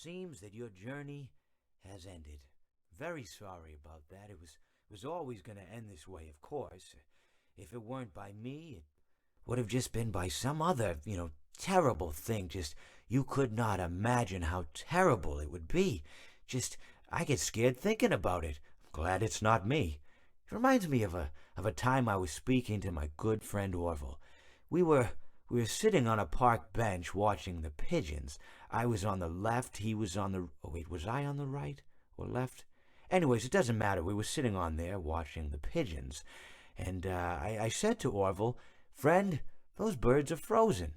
seems that your journey has ended. Very sorry about that. It was always going to end this way, of course. If it weren't by me, it would have just been by some other, terrible thing. Just, you could not imagine how terrible it would be. Just, I get scared thinking about it. I'm glad it's not me. It reminds me of a time I was speaking to my good friend Orville. We were sitting on a park bench watching the pigeons. I was on the left, he was on the... Oh, wait, was I on the right or left? Anyways, it doesn't matter. We were sitting on there watching the pigeons. And I said to Orville, "Friend, those birds are frozen."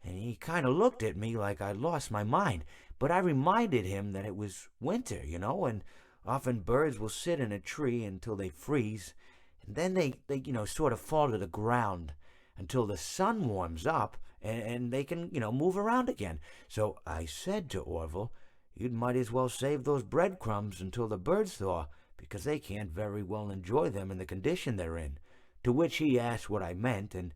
And he kind of looked at me like I'd lost my mind. But I reminded him that it was winter, and often birds will sit in a tree until they freeze. And then they sort of fall to the ground until the sun warms up and they can, move around again. So I said to Orville, "You might as well save those breadcrumbs until the birds thaw, because they can't very well enjoy them in the condition they're in." To which he asked what I meant, and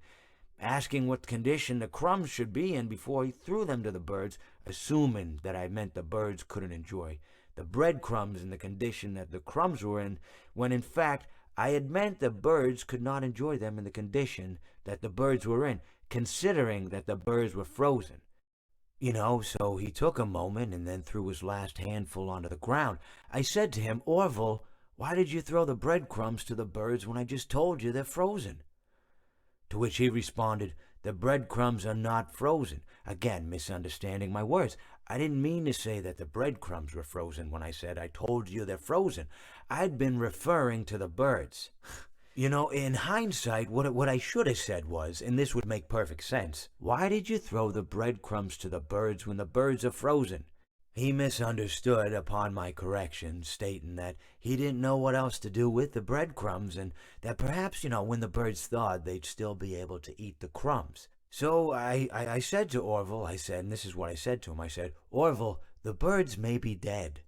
asking what condition the crumbs should be in before he threw them to the birds, assuming that I meant the birds couldn't enjoy the breadcrumbs in the condition that the crumbs were in, when in fact I had meant the birds could not enjoy them in the condition that the birds were in, considering that the birds were frozen. So he took a moment and then threw his last handful onto the ground. I said to him, "Orville, why did you throw the breadcrumbs to the birds when I just told you they're frozen?" To which he responded, "The breadcrumbs are not frozen." Again, misunderstanding my words. I didn't mean to say that the breadcrumbs were frozen when I said I told you they're frozen. I'd been referring to the birds. In hindsight, what I should have said was, and this would make perfect sense, "Why did you throw the breadcrumbs to the birds when the birds are frozen?" He misunderstood upon my correction, stating that he didn't know what else to do with the breadcrumbs, and that perhaps, when the birds thawed, they'd still be able to eat the crumbs. So I said to Orville, and this is what I said to him, I said, "Orville, the birds may be dead,